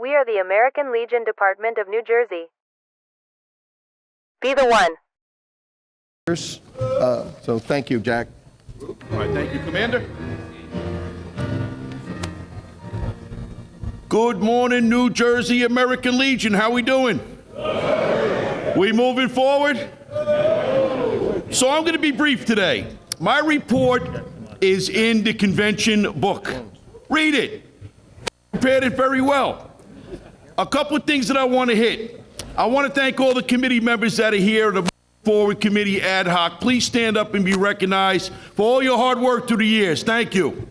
We are the American Legion Department of New Jersey. Be the one. So thank you, Jack. All right, thank you, Commander. Good morning, New Jersey American Legion. How we doing? We moving forward? So I'm going to be brief today. My report is in the convention book. Read it. Prepared it very well. A couple of things that I want to hit. I want to thank all the committee members that are here, the Forward Committee ad hoc. Please stand up and be recognized for all your hard work through the years. Thank you.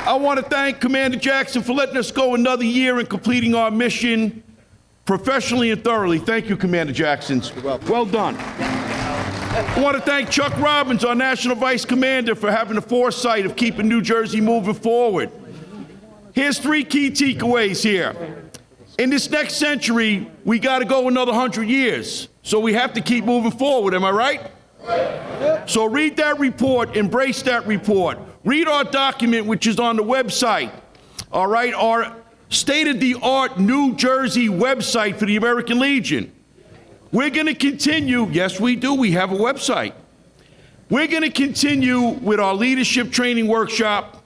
I want to thank Commander Jackson for letting us go another year and completing our mission professionally and thoroughly. Thank you, Commander Jackson. Well done. I want to thank Chuck Robbins, our National Vice Commander, for having the foresight of keeping New Jersey moving forward. Here's 3 key takeaways here. In this next century, we got to go another 100 years. So we have to keep moving forward, am I right? So read that report, embrace that report. Read our document, which is on the website, all right? Our state-of-the-art New Jersey website for the American Legion. We're going to continue, yes we do, we have a website. We're going to continue with our leadership training workshop,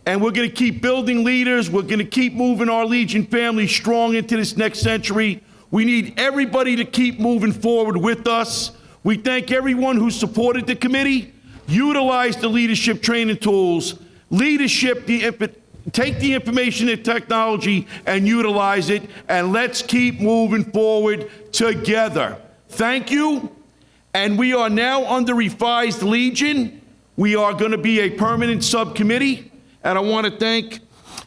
and we're going to keep building leaders. We're going to keep moving our Legion family strong into this next century. We need everybody to keep moving forward with us. We thank everyone who supported the committee. Utilize the leadership training tools. Take the information and technology and utilize it, and let's keep moving forward together. Thank you. And we are now under revised Legion. We are going to be a permanent subcommittee, and I want to thank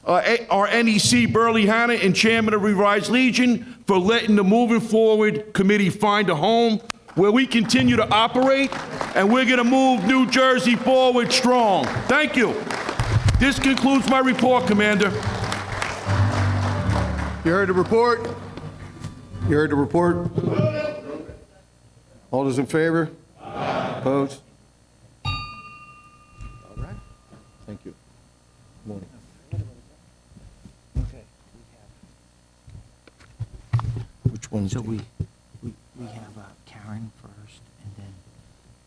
our NEC Burley Hanna and Chairman of Revised Legion for letting the Moving Forward Committee find a home where we continue to operate, and we're going to move New Jersey forward strong. Thank you. This concludes my report, Commander. You heard the report? You heard the report? All those in favor? Opposed? All right. Thank you. Good morning. Okay. Which ones? So we have Karen first, and then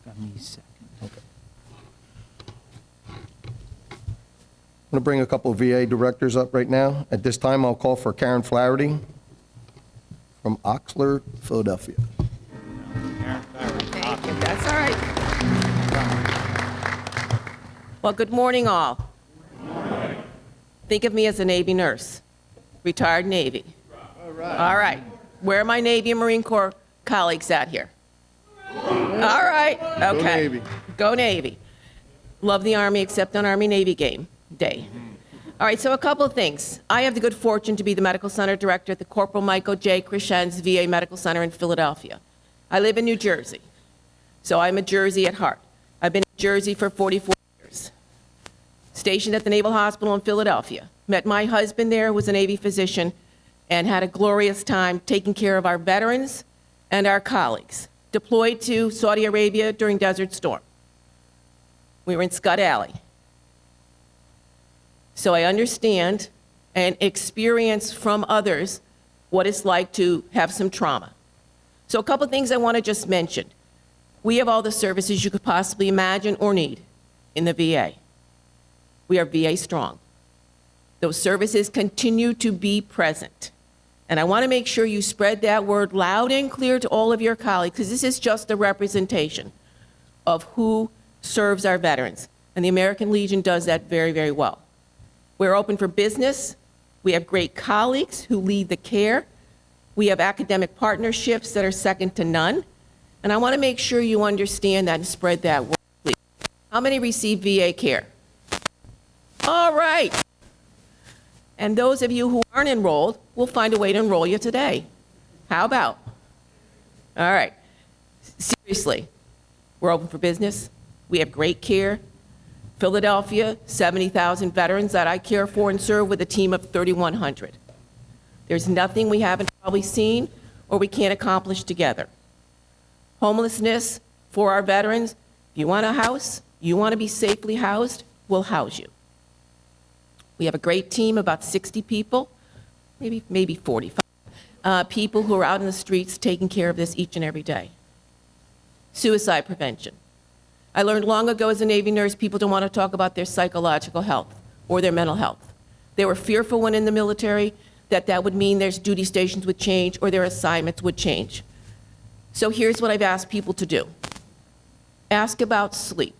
Femi's second. Okay. I'm going to bring a couple of VA directors up right now. At this time, I'll call for Karen Flaherty from Oxler, Philadelphia. Thank you. That's all right. Well, good morning, all. Think of me as a Navy nurse, retired Navy. All right. Where are my Navy and Marine Corps colleagues at here? All right. Okay. Go Navy. Go Navy. Love the Army, except on Army-Navy game day. All right, so a couple of things. I have the good fortune to be the medical center director at the Corporal Michael J. Crescenz VA Medical Center in Philadelphia. I live in New Jersey, so I'm a Jersey at heart. I've been in Jersey for 44 years. Stationed at the Naval Hospital in Philadelphia. Met my husband there, who was a Navy physician, and had a glorious time taking care of our veterans and our colleagues. Deployed to Saudi Arabia during Desert Storm. We were in Scott Alley. So I understand and experience from others what it's like to have some trauma. So a couple of things I want to just mention. We have all the services you could possibly imagine or need in the VA. We are VA strong. Those services continue to be present. And I want to make sure you spread that word loud and clear to all of your colleagues, because this is just a representation of who serves our veterans. And the American Legion does that very, very well. We're open for business. We have great colleagues who lead the care. We have academic partnerships that are second to none. And I want to make sure you understand that and spread that word, please. How many receive VA care? All right. And those of you who aren't enrolled, we'll find a way to enroll you today. How about? All right. Seriously, we're open for business. We have great care. Philadelphia, 70,000 veterans that I care for and serve with a team of 3,100. There's nothing we haven't probably seen or we can't accomplish together. Homelessness for our veterans. If you want a house, You want to be safely housed? We'll house you. We have a great team, about 60 people, maybe 45 people who are out in the streets taking care of this each and every day. Suicide prevention. I learned long ago as a Navy nurse, people don't want to talk about their psychological health or their mental health. They were fearful when in the military that would mean their duty stations would change or their assignments would change. So here's what I've asked people to do. Ask about sleep.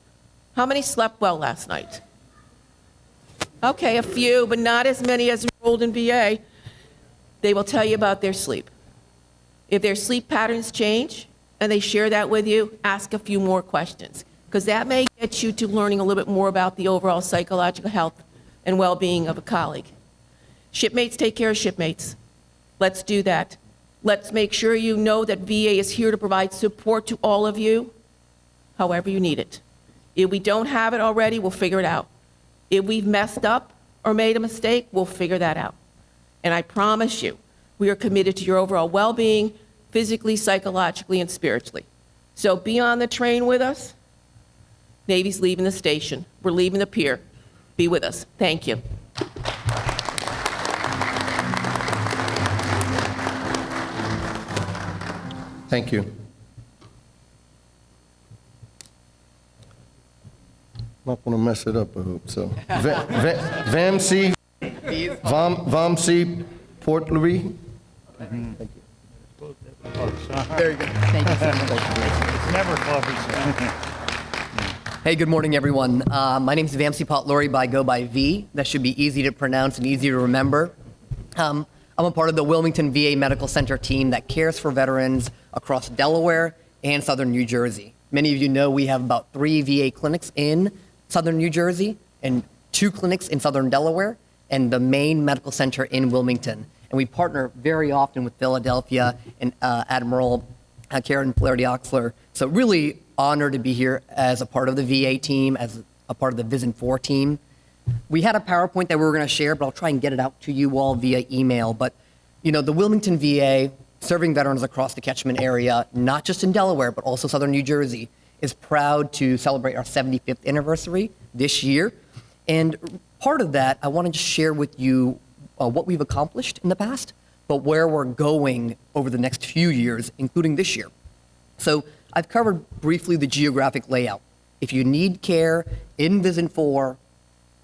How many slept well last night? Okay, a few, but not as many as enrolled in VA. They will tell you about their sleep. If their sleep patterns change and they share that with you, ask a few more questions, because that may get you to learning a little bit more about the overall psychological health and well-being of a colleague. Shipmates take care of shipmates. Let's do that. Let's make sure you know that VA is here to provide support to all of you, however you need it. If we don't have it already, we'll figure it out. If we've messed up or made a mistake, we'll figure that out. And I promise you, we are committed to your overall well-being, physically, psychologically, and spiritually. So be on the train with us. Navy's leaving the station. We're leaving the pier. Be with us. Thank you. Thank you. Not going to mess it up, I hope so. Vamsi Port Louis. Very good. Thank you so much. It's never close. Hey, good morning, everyone. My name is Vamsi Potluri, but I go by V. That should be easy to pronounce and easy to remember. I'm a part of the Wilmington VA Medical Center team that cares for veterans across Delaware and southern New Jersey. Many of you know we have about 3 VA clinics in southern New Jersey and 2 clinics in southern Delaware and the main medical center in Wilmington. And we partner very often with Philadelphia and Admiral Karen Flaherty-Oxler. So really honored to be here as a part of the VA team, as a part of the VISN 4 team. We had a PowerPoint that we were going to share, but I'll try and get it out to you all via email. But, you know, the Wilmington VA, serving veterans across the catchment area, not just in Delaware, but also southern New Jersey, is proud to celebrate our 75th anniversary this year. And part of that, I wanted to share with you what we've accomplished in the past, but where we're going over the next few years, including this year. So I've covered briefly the geographic layout. If you need care in VISN 4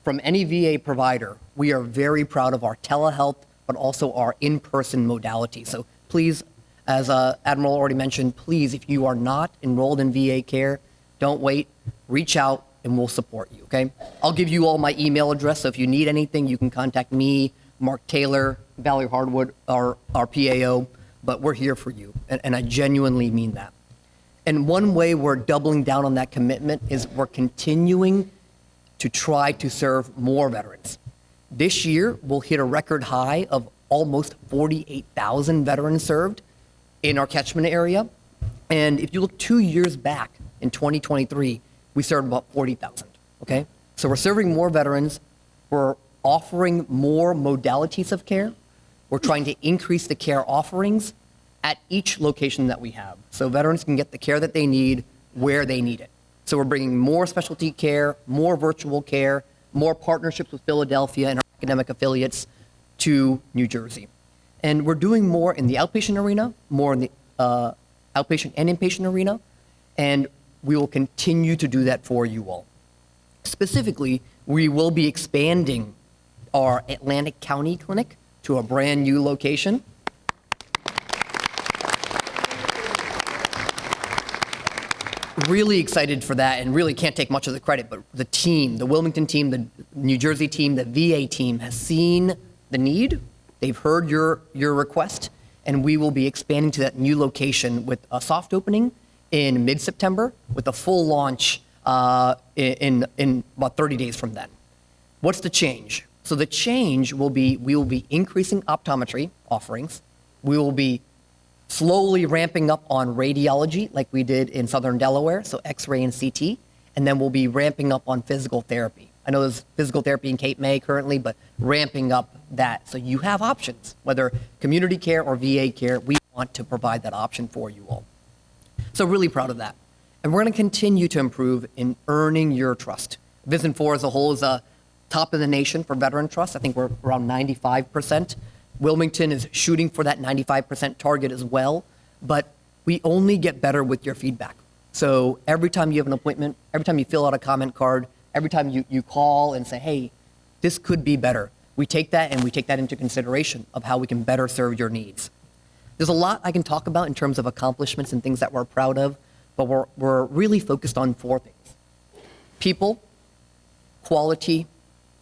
from any VA provider, we are very proud of our telehealth, but also our in-person modality. So please, as Admiral already mentioned, please, if you are not enrolled in VA care, don't wait, reach out and we'll support you, okay? I'll give you all my email address, so if you need anything, you can contact me, Mark Taylor, Valerie Hardwood, our PAO, but we're here for you, and I genuinely mean that. And one way we're doubling down on that commitment is we're continuing to try to serve more veterans. This year, we'll hit a record high of almost 48,000 veterans served in our catchment area. And if you look 2 years back in 2023, we served about 40,000, okay? So we're serving more veterans. We're offering more modalities of care. We're trying to increase the care offerings at each location that we have, so veterans can get the care that they need where they need it. So we're bringing more specialty care, more virtual care, more partnerships with Philadelphia and our academic affiliates to New Jersey. And we're doing more in the outpatient arena, more in the outpatient and inpatient arena, and we will continue to do that for you all. Specifically, we will be expanding our Atlantic County Clinic to a brand new location. Really excited for that, and really can't take much of the credit, but the team, the Wilmington team, the New Jersey team, the VA team has seen the need. They've heard your request, and we will be expanding to that new location with a soft opening in mid-September with a full launch in about 30 days from then. What's the change? So the change will be, we will be increasing optometry offerings. We will be slowly ramping up on radiology like we did in southern Delaware, so X-ray and CT, and then we'll be ramping up on physical therapy. I know there's physical therapy in Cape May currently, but ramping up that so you have options, whether community care or VA care, we want to provide that option for you all. So really proud of that. And we're going to continue to improve in earning your trust. Vision 4 as a whole is top of the nation for veteran trust. I think we're around 95%. Wilmington is shooting for that 95% target as well. But we only get better with your feedback. So every time you have an appointment, every time you fill out a comment card, every time you call and say, hey, this could be better, we take that and we take that into consideration of how we can better serve your needs. There's a lot I can talk about in terms of accomplishments and things that we're proud of, but we're really focused on 4 things: people, quality,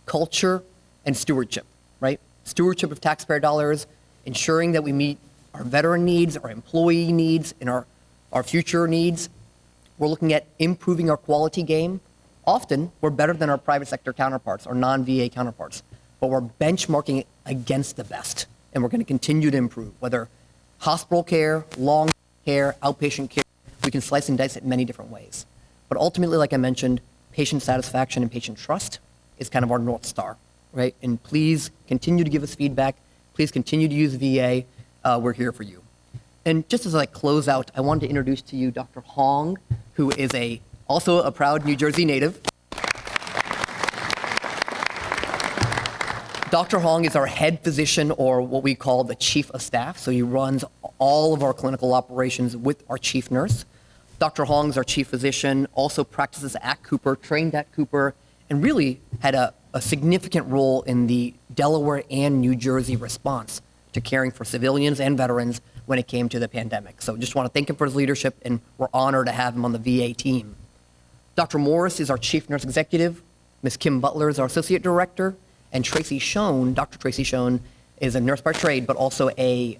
culture, and stewardship, right? Stewardship of taxpayer dollars, ensuring that we meet our veteran needs, our employee needs, and our future needs. We're looking at improving our quality game. Often, we're better than our private sector counterparts, our non-VA counterparts, but we're benchmarking it against the best, and we're going to continue to improve, whether hospital care, long care, outpatient care. We can slice and dice it many different ways. But ultimately, like I mentioned, patient satisfaction and patient trust is kind of our North Star, right? And please continue to give us feedback. Please continue to use VA. We're here for you. And just as I close out, I wanted to introduce to you Dr. Hong, who is also a proud New Jersey native. Dr. Hong is our head physician, or what we call the chief of staff. So he runs all of our clinical operations with our chief nurse. Dr. Hong is our chief physician, also practices at Cooper, trained at Cooper, and really had a significant role in the Delaware and New Jersey response to caring for civilians and veterans when it came to the pandemic. So just want to thank him for his leadership, and we're honored to have him on the VA team. Dr. Morris is our chief nurse executive. Ms. Kim Butler is our associate director. And Tracy Schoen, Dr. Tracy Schoen, is a nurse by trade, but also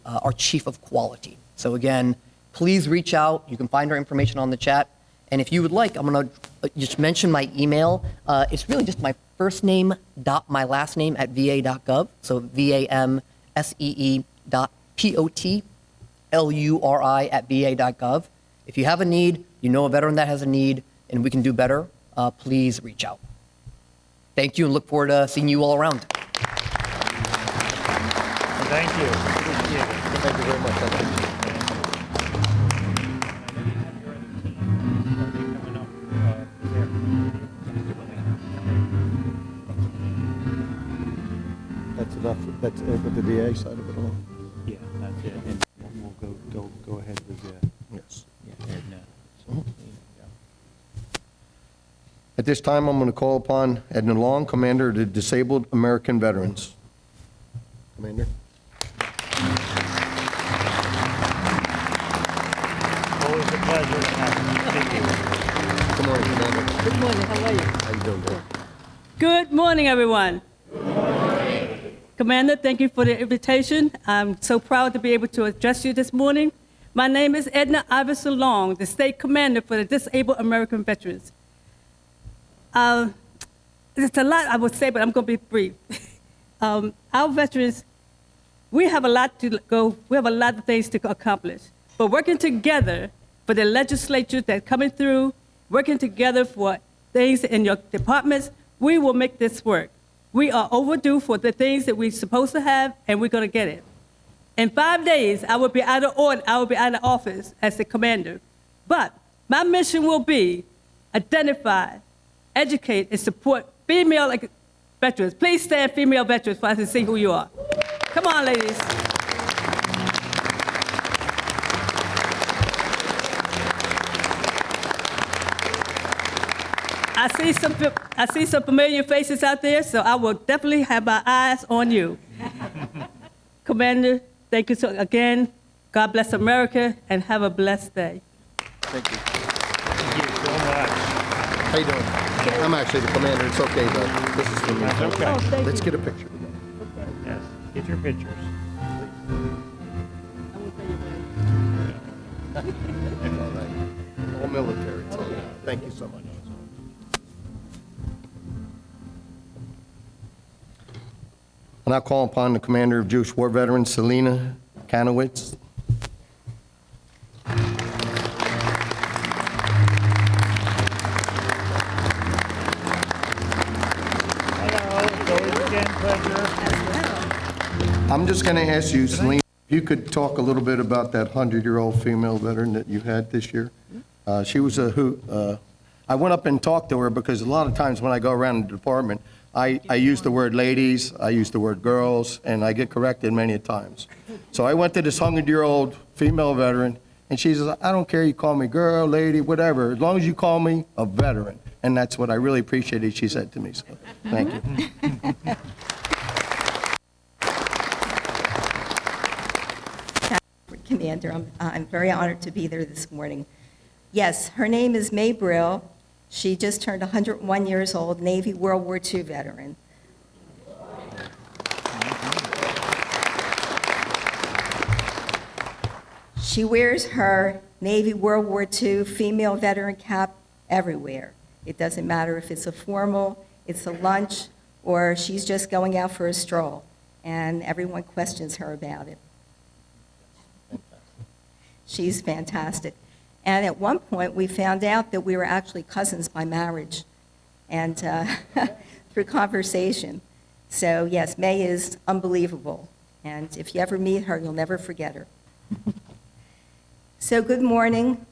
our chief of quality. So again, please reach out. You can find our information on the chat. And if you would like, I'm going to just mention my email. It's really just my first name dot my last name at va.gov. So VAMSEE.POTLURI at va.gov. If you have a need, you know a veteran that has a need, and we can do better, please reach out. Thank you, and look forward to seeing you all around. Thank you. Appreciate it. Thank you very much. That's enough. That's it with the VA side of it all? Yeah, that's it. And we'll go ahead with Yes. Edna. At this time, I'm going to call upon Edna Long, Commander of the Disabled American Veterans. Commander. Always a pleasure to have you. Good morning, Commander. Good morning. How are you? How you doing, man? Good morning, everyone. Good morning. Commander, thank you for the invitation. I'm so proud to be able to address you this morning. My name is Edna Iverson Long, the State Commander for the Disabled American Veterans. There's a lot I would say, but I'm going to be brief. Our veterans, we have a lot to go. We have a lot of things to accomplish. But working together for the legislature that's coming through, working together for things in your departments, we will make this work. We are overdue for the things that we're supposed to have, and we're going to get it. In 5 days, I will be out of order. I will be out of office as the commander. But my mission will be identify, educate, and support female veterans. Please stand, female veterans, for us to see who you are. Come on, ladies. I see some familiar faces out there, so I will definitely have my eyes on you. Commander, thank you again. God bless America, and have a blessed day. Thank you. Thank you so much. How you doing? I'm actually the commander. It's okay, though. This is for me. That's okay. Oh, thank Let's you. get a picture. Yes, get your pictures. All right. All military. It's all good. Thank you so much. I'll now call upon the commander of Jewish War Veterans, Selena Kanowitz. Hello, it's always again pleasure. I'm just going to ask you, Selena, if you could talk a little bit about that 100-year-old female veteran that you had this year. She was a hoot. I went up and talked to her because a lot of times when I go around the department, I use the word ladies, I use the word girls, and I get corrected many times. So I went to this 100-year-old female veteran, and she says, I don't care, you call me girl, lady, whatever, as long as you call me a veteran. And that's what I really appreciated she said to me, so thank you. Commander, I'm very honored to be there this morning. Yes, her name is May Brill. She just turned 101 years old, Navy World War II veteran. She wears her Navy World War II female veteran cap everywhere. It doesn't matter if it's a formal, it's a lunch, or she's just going out for a stroll, and everyone questions her about it. She's fantastic. And at one point, we found out that we were actually cousins by marriage and through conversation. So yes, May is unbelievable. And if you ever meet her, you'll never forget her. So good morning.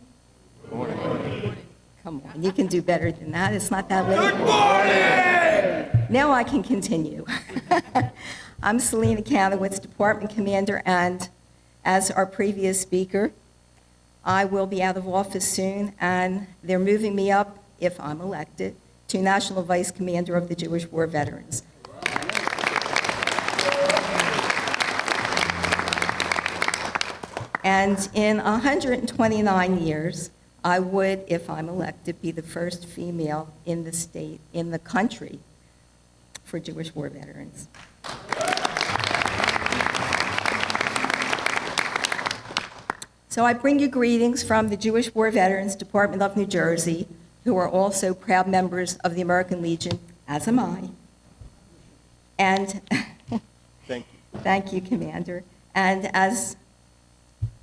Good morning. Come on, you can do better than that. It's not that late. Good morning! Now I can continue. I'm Selena Kanowitz, Department Commander, and as our previous speaker, I will be out of office soon, and they're moving me up, if I'm elected, to National Vice Commander of the Jewish War Veterans. And in 129 years, I would, if I'm elected, be the first female in the state, in the country, for Jewish war veterans. So I bring you greetings from the Jewish War Veterans Department of New Jersey, who are also proud members of the American Legion, as am I. And Thank you. thank you, Commander. And as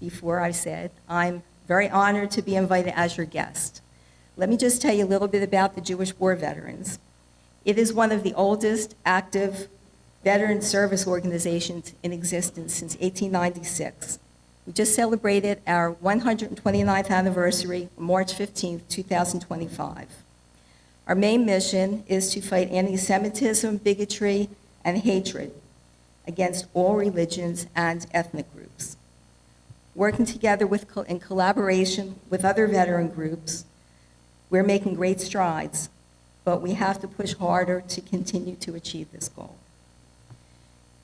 before I said, I'm very honored to be invited as your guest. Let me just tell you a little bit about the Jewish War Veterans. It is one of the oldest active veteran service organizations in existence since 1896. We just celebrated our 129th anniversary, March 15th, 2025. Our main mission is to fight anti-Semitism, bigotry, and hatred against all religions and ethnic groups. Working together in collaboration with other veteran groups, we're making great strides, but we have to push harder to continue to achieve this goal.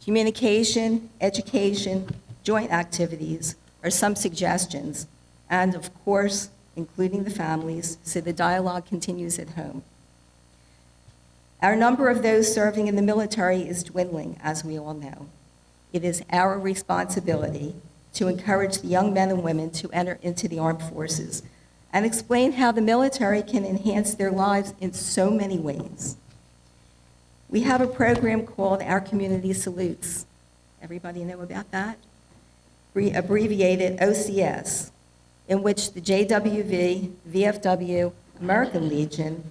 Communication, education, joint activities are some suggestions, and of course, including the families, so the dialogue continues at home. Our number of those serving in the military is dwindling, as we all know. It is our responsibility to encourage the young men and women to enter into the armed forces and explain how the military can enhance their lives in so many ways. We have a program called Our Community Salutes. Everybody know about that? Abbreviated OCS, in which the JWV, VFW, American Legion,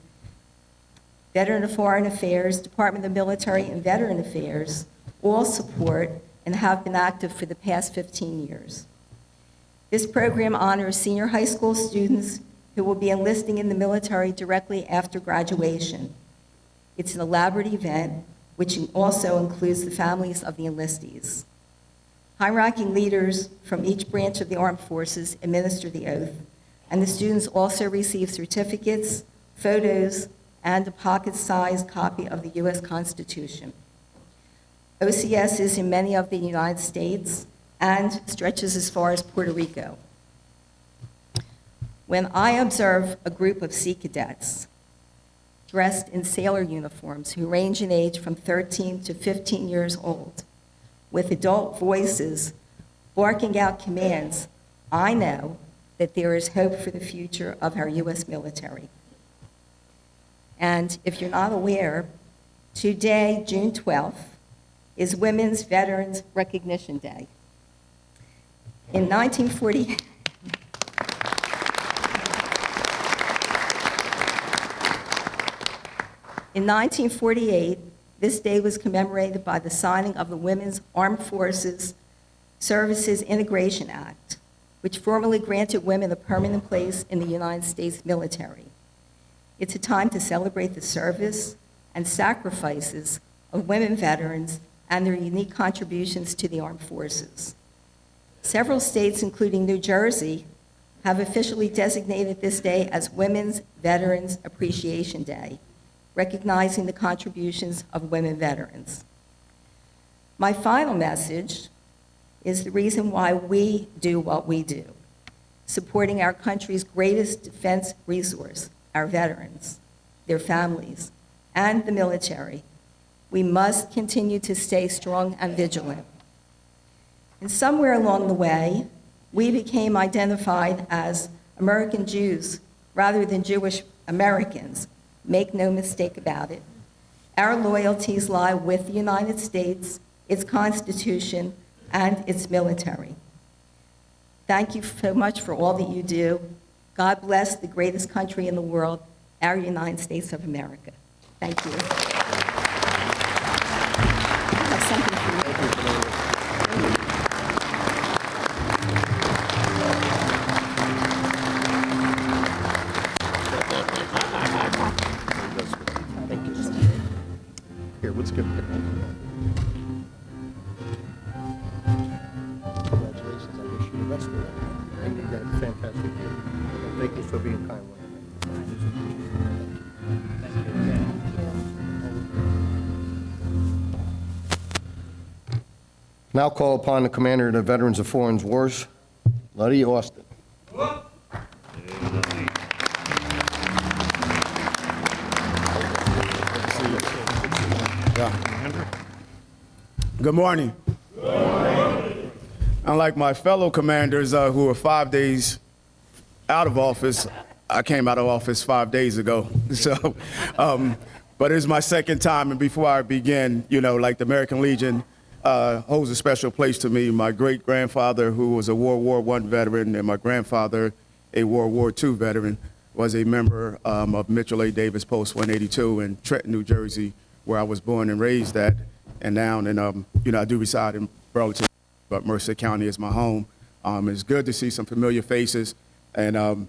Veteran of Foreign Affairs, Department of Military and Veteran Affairs all support and have been active for the past 15 years. This program honors senior high school students who will be enlisting in the military directly after graduation. It's an elaborate event, which also includes the families of the enlistees. High-ranking leaders from each branch of the armed forces administer the oath, and the students also receive certificates, photos, and a pocket-sized copy of the U.S. Constitution. OCS is in many of the United States and stretches as far as Puerto Rico. When I observe a group of Sea Cadets dressed in sailor uniforms who range in age from 13 to 15 years old, with adult voices barking out commands, I know that there is hope for the future of our U.S. military. And if you're not aware, today, June 12th, is Women's Veterans Recognition Day. In 1948, this day was commemorated by the signing of the Women's Armed Forces Services Integration Act, which formally granted women a permanent place in the United States military. It's a time to celebrate the service and sacrifices of women veterans and their unique contributions to the armed forces. Several states, including New Jersey, have officially designated this day as Women's Veterans Appreciation Day, recognizing the contributions of women veterans. My final message is the reason why we do what we do, supporting our country's greatest defense resource, our veterans, their families, and the military. We must continue to stay strong and vigilant. And somewhere along the way, we became identified as American Jews rather than Jewish Americans. Make no mistake about it. Our loyalties lie with the United States, its Constitution, and its military. Thank you so much for all that you do. God bless the greatest country in the world, our United States of America. Thank you. I have something for you. Here, let's give it. Congratulations, I wish you the best of luck. Thank you, guys. Fantastic year. And thank you for being kind with me. Now call upon the Commander of the Veterans of Foreign Wars, Luddy Austin. Good morning. Unlike my fellow commanders who are 5 days out of office, I came out of office 5 days ago. So, but it's my second time, and before I begin, you know, like the American Legion holds a special place to me. My great-grandfather, who was a World War I veteran, and my grandfather, a World War II veteran, was a member of Mitchell A. Davis Post 182 in Trenton, New Jersey, where I was born and raised at. And now, and you know, I do reside in Burlington, but Merced County is my home. It's good to see some familiar faces and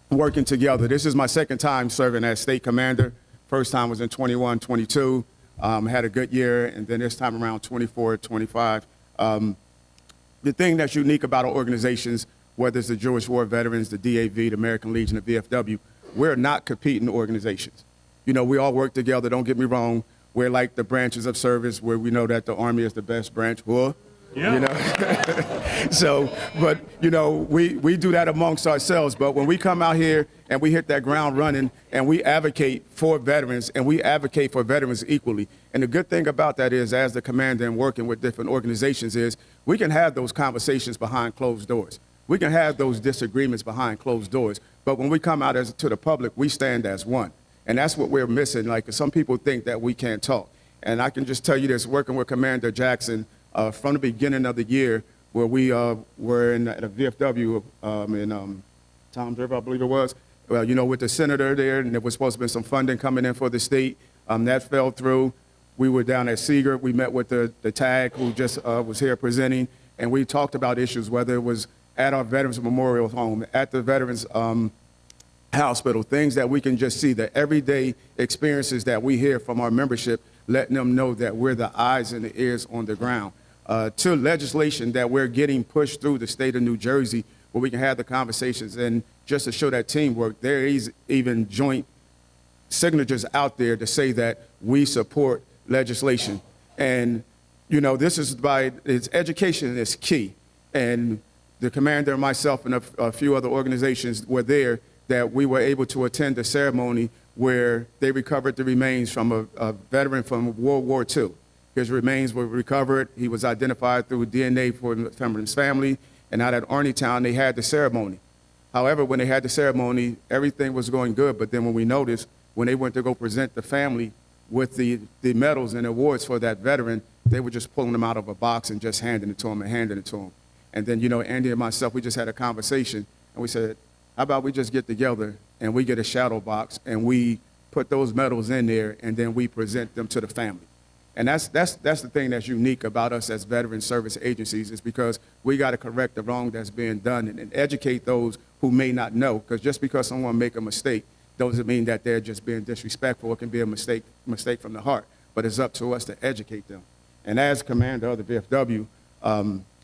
working together. This is my second time serving as state commander. First time was in 21, 22. Had a good year, and then this time around 24, 25. The thing that's unique about our organizations, whether it's the Jewish War Veterans, the DAV, the American Legion, the VFW, we're not competing organizations. You know, we all work together, don't get me wrong. We're like the branches of service where we know that the Army is the best branch. Whoa. Yeah. You know? So, but, you know, we do that amongst ourselves. But when we come out here and we hit that ground running and we advocate for veterans and we advocate for veterans equally. And the good thing about that is, as the commander and working with different organizations, is we can have those conversations behind closed doors. We can have those disagreements behind closed doors. But when we come out to the public, we stand as one. And that's what we're missing. Like, some people think that we can't talk. And I can just tell you this, working with Commander Jackson from the beginning of the year, where we were at a VFW in Toms River, I believe it was, well, you know, with the senator there, and there was supposed to be some funding coming in for the state. That fell through. We were down at Seeger. We met with the TAG, who just was here presenting, and we talked about issues, whether it was at our Veterans Memorial Home, at the Veterans Hospital, things that we can just see, the everyday experiences that we hear from our membership, letting them know that we're the eyes and the ears on the ground. To legislation that we're getting pushed through the state of New Jersey, where we can have the conversations, and just to show that teamwork, there is even joint signatures out there to say that we support legislation. And, you know, this is it's education is key. And the commander and myself and a few other organizations were there, that we were able to attend the ceremony where they recovered the remains from a veteran from World War II. His remains were recovered. He was identified through DNA from his family. And out at Arneytown, they had the ceremony. However, when they had the ceremony, everything was going good. But then when we noticed, when they went to go present the family with the medals and awards for that veteran, they were just pulling them out of a box and just handing it to him and handing it to him. And then, you know, Andy and myself, we just had a conversation, and we said, how about we just get together and we get a shadow box and we put those medals in there, and then we present them to the family. And that's the thing that's unique about us as veteran service agencies, is because we got to correct the wrong that's being done and educate those who may not know. Because just because someone make a mistake doesn't mean that they're just being disrespectful. It can be a mistake from the heart. But it's up to us to educate them. And as commander of the VFW,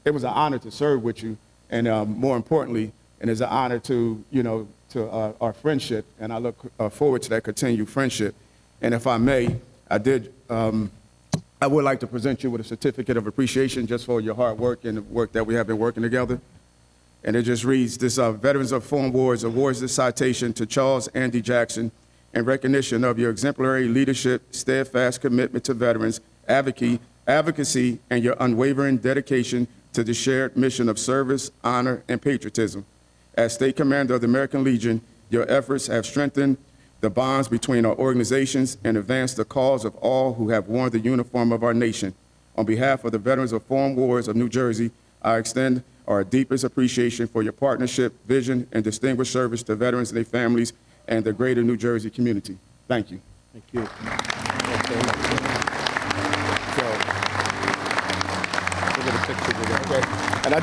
it was an honor to serve with you, and more importantly, and it's an honor to our friendship, and I look forward to that continued friendship. And if I may, I would like to present you with a certificate of appreciation just for your hard work and the work that we have been working together. And it just reads, this Veterans of Foreign Wars awards this citation to Charles Andy Jackson in recognition of your exemplary leadership, steadfast commitment to veterans, advocacy, and your unwavering dedication to the shared mission of service, honor, and patriotism. As State Commander of the American Legion, your efforts have strengthened the bonds between our organizations and advanced the cause of all who have worn the uniform of our nation. On behalf of the Veterans of Foreign Wars of New Jersey, I extend our deepest appreciation for your partnership, vision, and distinguished service to veterans and their families and the greater New Jersey community. Thank you. Thank you. And I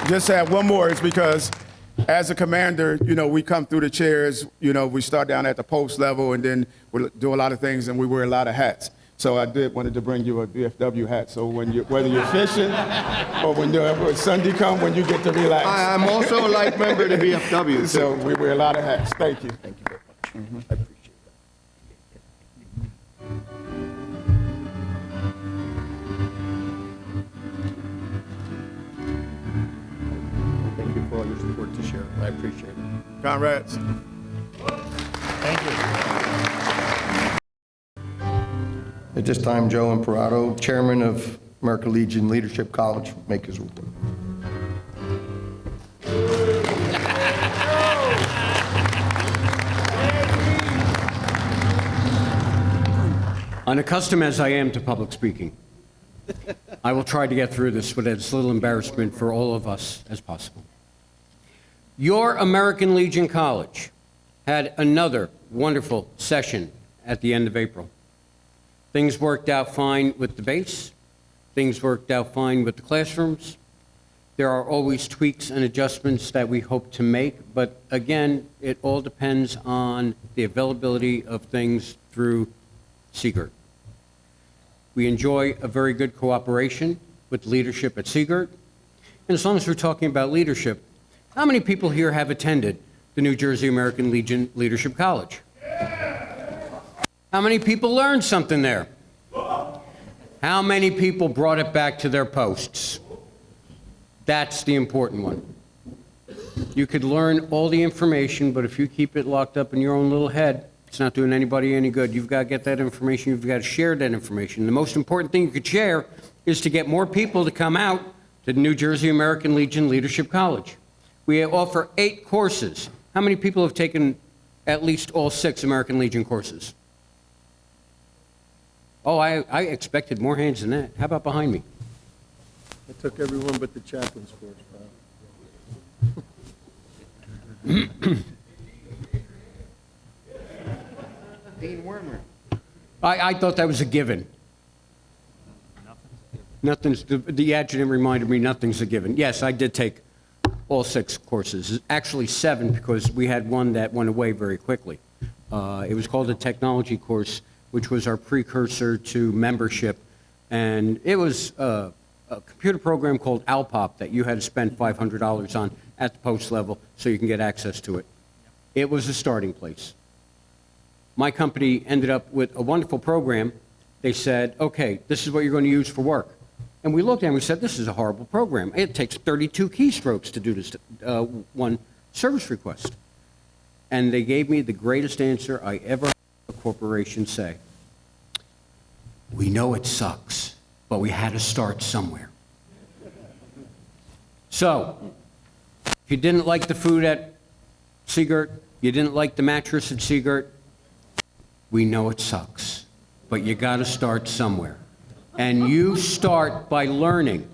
just have one more, is because as a commander, we come through the chairs, we start down at the post level, and then we do a lot of things, and we wear a lot of hats. So I wanted to bring you a VFW hat, so whether you're fishing or when Sunday comes, when you get to relax. I'm also a life member of the VFW. So we wear a lot of hats. Thank you. Thank you very much. I appreciate that. Thank you for all your support this year. I appreciate it. Comrades. Thank you. At this time, Joe Imperato, Chairman of American Legion Leadership College, make his report. Unaccustomed as I am to public speaking, I will try to get through this with as little embarrassment for all of us as possible. Your American Legion College had another wonderful session at the end of April. Things worked out fine with the base. Things worked out fine with the classrooms. There are always tweaks and adjustments that we hope to make, but again, it all depends on the availability of things through Seagirt. We enjoy a very good cooperation with leadership at Seagirt. And as long as we're talking about leadership, how many people here have attended the New Jersey American Legion Leadership College? How many people learned something there? How many people brought it back to their posts? That's the important one. You could learn all the information, but if you keep it locked up in your own little head, it's not doing anybody any good. You've got to get that information. You've got to share that information. The most important thing you could share is to get more people to come out to the New Jersey American Legion Leadership College. We offer 8 courses. How many people have taken at least all 6 American Legion courses? Oh, I expected more hands than that. How about behind me? I took everyone but the chaplain's course, Dean Wormer. I thought that was a given. The adjutant reminded me nothing's a given. Yes, I did take all 6 courses. Actually 7, because we had one that went away very quickly. It was called a technology course, which was our precursor to membership. And it was a computer program called Alpop that you had to spend $500 on at the post level so you can get access to it. It was a starting place. My company ended up with a wonderful program. They said, okay, this is what you're going to use for work. And we looked at it and we said, this is a horrible program. It takes 32 keystrokes to do this one service request. And they gave me the greatest answer I ever heard a corporation say. We know it sucks, but we had to start somewhere. So, if you didn't like the food at Seagirt, you didn't like the mattress at Seagirt, we know it sucks, but you got to start somewhere. And you start by learning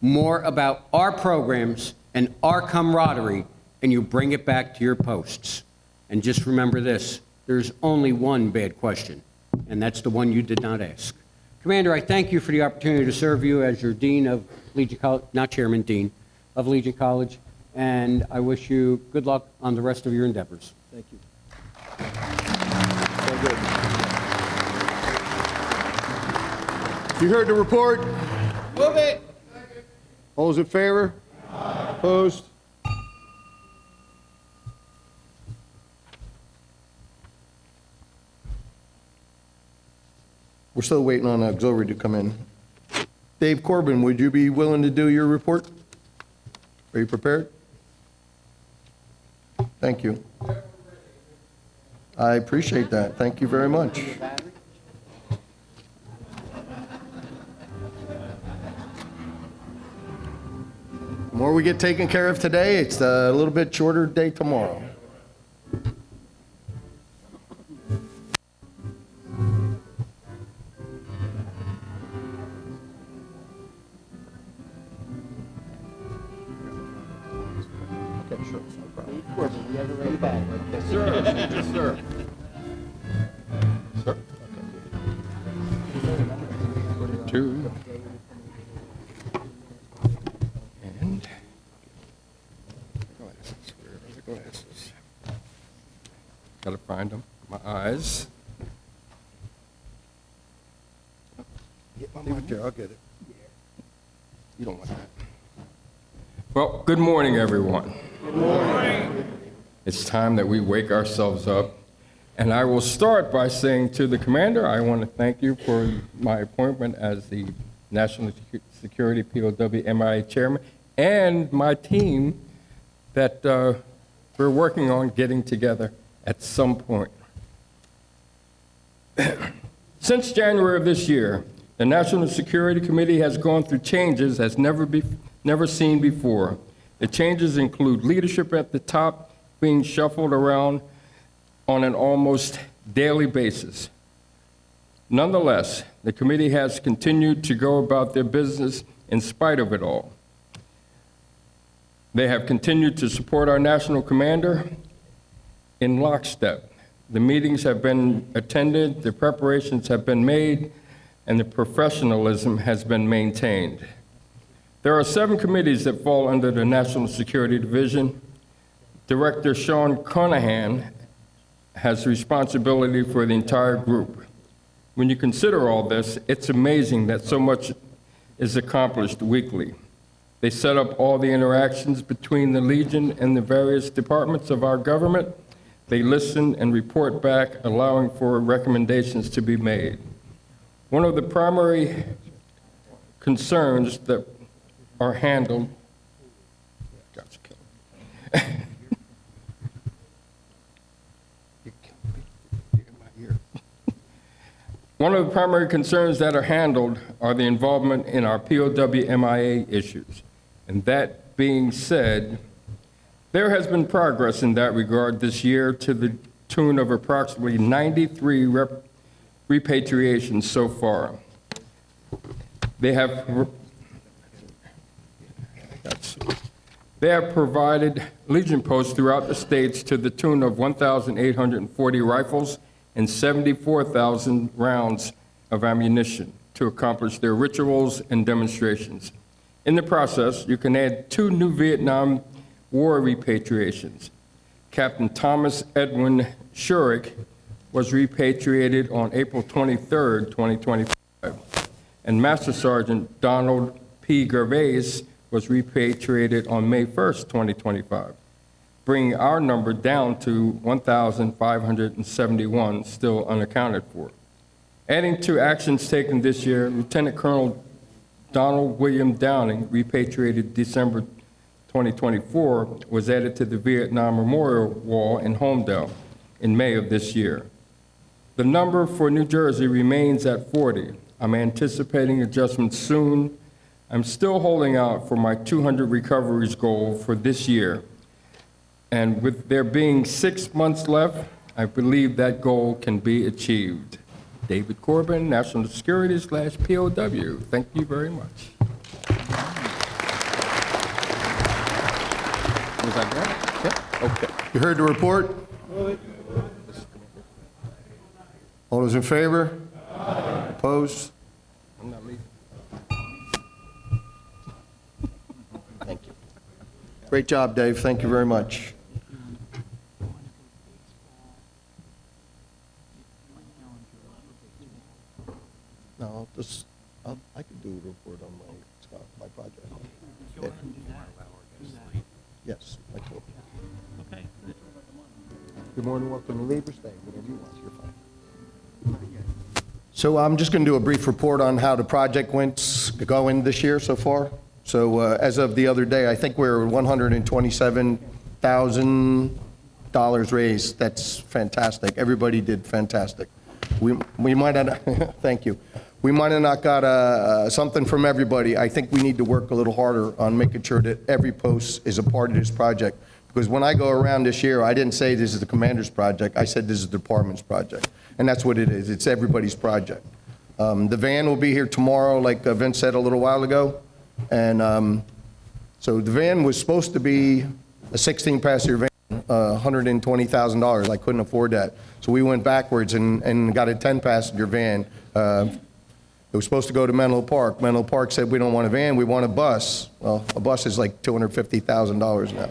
more about our programs and our camaraderie, and you bring it back to your posts. And just remember this, there's only one bad question, and that's the one you did not ask. Commander, I thank you for the opportunity to serve you as your Dean of Legion College, not Chairman, Dean of Legion College, and I wish you good luck on the rest of your endeavors. Thank you. You heard the report? Move it. All those in favor? Opposed? We're still waiting on auxiliary to come in. Dave Corbin, would you be willing to do your report? Are you prepared? Thank you. I appreciate that. Thank you very much. The more we get taken care of today, it's a little bit shorter day tomorrow. Okay, sure. No problem. Corbin, we have a ready bag. Yes, sir. Yes, sir. Sir? Okay. Two. And glasses. Where are the glasses? Gotta find them. My eyes. Leave it there. I'll get it. You don't want that. Well, good morning, everyone. Good morning. It's time that we wake ourselves up. And I will start by saying to the commander, I want to thank you for my appointment as the National Security POW MIA chairman and my team that we're working on getting together at some point. Since January of this year, the National Security Committee has gone through changes as never seen before. The changes include leadership at the top being shuffled around on an almost daily basis. Nonetheless, the committee has continued to go about their business in spite of it all. They have continued to support our national commander in lockstep. The meetings have been attended, the preparations have been made, and the professionalism has been maintained. There are 7 committees that fall under the National Security Division. Director Sean Conahan has responsibility for the entire group. When you consider all this, it's amazing that so much is accomplished weekly. They set up all the interactions between the Legion and the various departments of our government. They listen and report back, allowing for recommendations to be made. One of the primary concerns that are handled, one of the primary concerns that are handled are the involvement in our POW MIA issues. And that being said, there has been progress in that regard this year to the tune of approximately 93 repatriations so far. They have provided Legion posts throughout the states to the tune of 1,840 rifles and 74,000 rounds of ammunition to accomplish their rituals and demonstrations. In the process, you can add 2 new Vietnam War repatriations. Captain Thomas Edwin Shurik was repatriated on April 23, 2025, and Master Sergeant Donald P. Gervais was repatriated on May 1, 2025, bringing our number down to 1,571 still unaccounted for. Adding to actions taken this year, Lieutenant Colonel Donald William Downing, repatriated December 2024, was added to the Vietnam Memorial Wall in Homedale in May of this year. The number for New Jersey remains at 40. I'm anticipating adjustments soon. I'm still holding out for my 200 recoveries goal for this year. And with there being 6 months left, I believe that goal can be achieved. David Corbin, National Security / POW. Thank you very much. Was that good? Yeah? Okay. You heard the report? All those in favor? Opposed? Great job, Dave. Thank you very much. No, I can do a report on my project. Yeah. Yes, I could. Okay. You're more than welcome to leave or stay, whatever you want, you're fine. So I'm just going to do a brief report on how the project went going this year so far. So as of the other day, I think we're $127,000 raised. That's fantastic. Everybody did fantastic. We might have, thank you. We might have not got something from everybody. I think we need to work a little harder on making sure that every post is a part of this project. Because when I go around this year, I didn't say this is the commander's project. I said this is the department's project. And that's what it is. It's everybody's project. The van will be here tomorrow, like Vince said a little while ago. And so the van was supposed to be a 16-passenger van, $120,000. I couldn't afford that. So we went backwards and got a 10-passenger van. It was supposed to go to Menlo Park. Menlo Park said, we don't want a van, we want a bus. Well, a bus is like $250,000 now.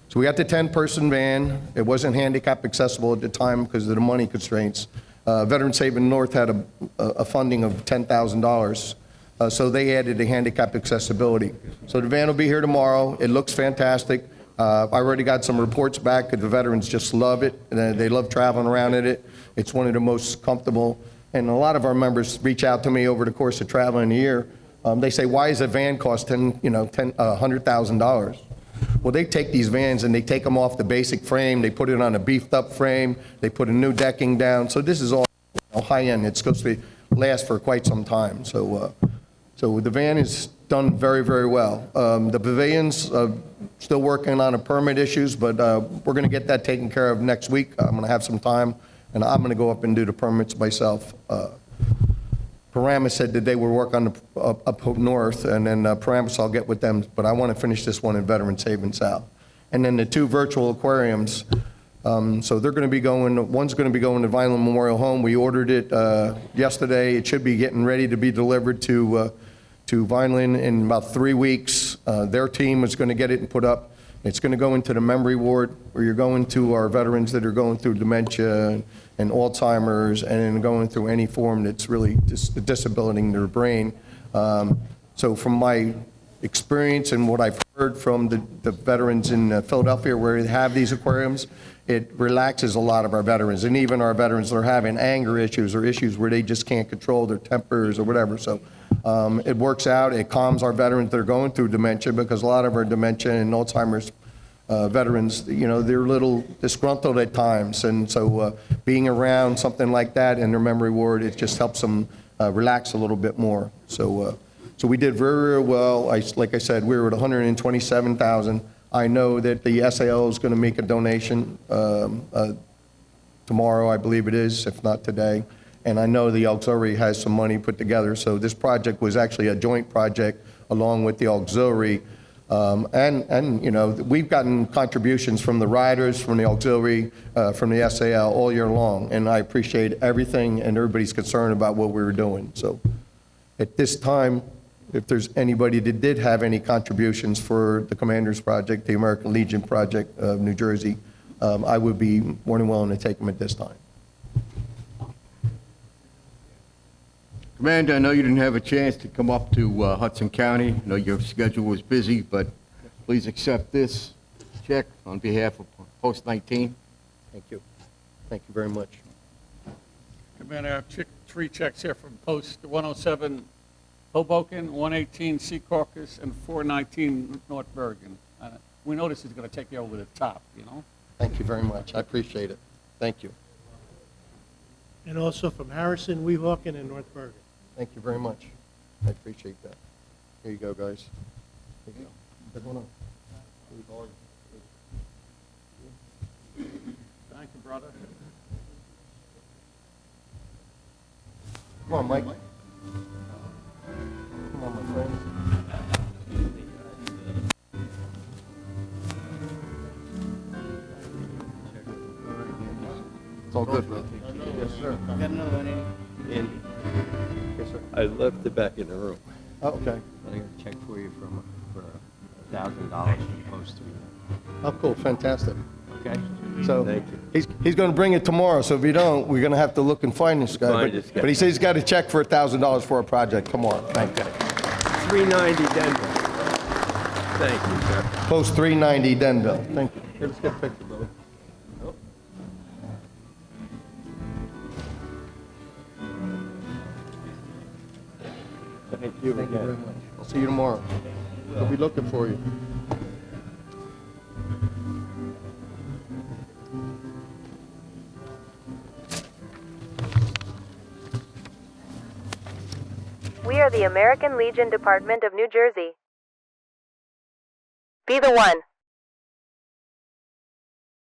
So we got the 10-person van. It wasn't handicap accessible at the time because of the money constraints. Veterans Haven North had a funding of $10,000. So they added the handicap accessibility. So the van will be here tomorrow. It looks fantastic. I already got some reports back that the veterans just love it. And they love traveling around in it. It's one of the most comfortable. And a lot of our members reach out to me over the course of traveling a year. They say, why does a van cost $100,000? Well, they take these vans and they take them off the basic frame. They put it on a beefed up frame. They put a new decking down. So this is all high end. It's supposed to last for quite some time. So the van is done very, very well. The pavilions, still working on the permit issues, but we're going to get that taken care of next week. I'm going to have some time, and I'm going to go up and do the permits myself. Paramus said that they would work on the up north, and then Paramus, I'll get with them, but I want to finish this one in Veterans Haven South. And then the two virtual aquariums, so they're going to be going, one's going to be going to Vineland Memorial Home. We ordered it yesterday. It should be getting ready to be delivered to Vineland in about 3 weeks. Their team is going to get it and put up. It's going to go into the memory ward, where you're going to our veterans that are going through dementia and Alzheimer's, and then going through any form that's really disabiliting their brain. So from my experience and what I've heard from the veterans in Philadelphia where they have these aquariums, it relaxes a lot of our veterans, and even our veterans that are having anger issues or issues where they just can't control their tempers or whatever. So it works out. It calms our veterans that are going through dementia, because a lot of our dementia and Alzheimer's veterans, they're a little disgruntled at times. And so being around something like that in their memory ward, it just helps them relax a little bit more. So we did very, very well. Like I said, we were at $127,000. I know that the SAO is going to make a donation tomorrow, I believe it is, if not today. And I know the auxiliary has some money put together. So this project was actually a joint project along with the auxiliary. We've gotten contributions from the riders, from the auxiliary, from the SAL all year long. And I appreciate everything and everybody's concern about what we were doing. So at this time, if there's anybody that did have any contributions for the Commander's Project, the American Legion Project of New Jersey, I would be more than willing to take them at this time. Commander, I know you didn't have a chance to come up to Hudson County. I know your schedule was busy, but please accept this check on behalf of Post 19. Thank you. Thank you very much. Commander, I have three checks here from Post 107 Hoboken, 118 Secaucus, and 419 North Bergen. We know this is going to take you over the top, Thank you very much. I appreciate it. Thank you. And also from Harrison, Weehawken, and North Bergen. Thank you very much. I appreciate that. Here you go, guys. Here you go. What's going on? Thank you, brother. Come on, Mike. Come on, my friends. It's all good, bro. Yes, sir. Got another one, Andy? Yes, sir. I left it back in the room. Oh, okay. I got a check for you for $1,000 from post 390. Oh, cool, fantastic. Okay? So Thank you. he's going to bring it tomorrow, so if you don't, we're going to have to look and find this guy. Find this guy. But he says he's got a check for $1,000 for a project tomorrow. Thank you. 390 Denver. Thank you, sir. Post 390 Denville. Thank you. Here, let's get a picture, brother. Thank you Thank you very again. much. I'll see you tomorrow. We'll be looking for you. We are the American Legion Department of New Jersey. Be the one.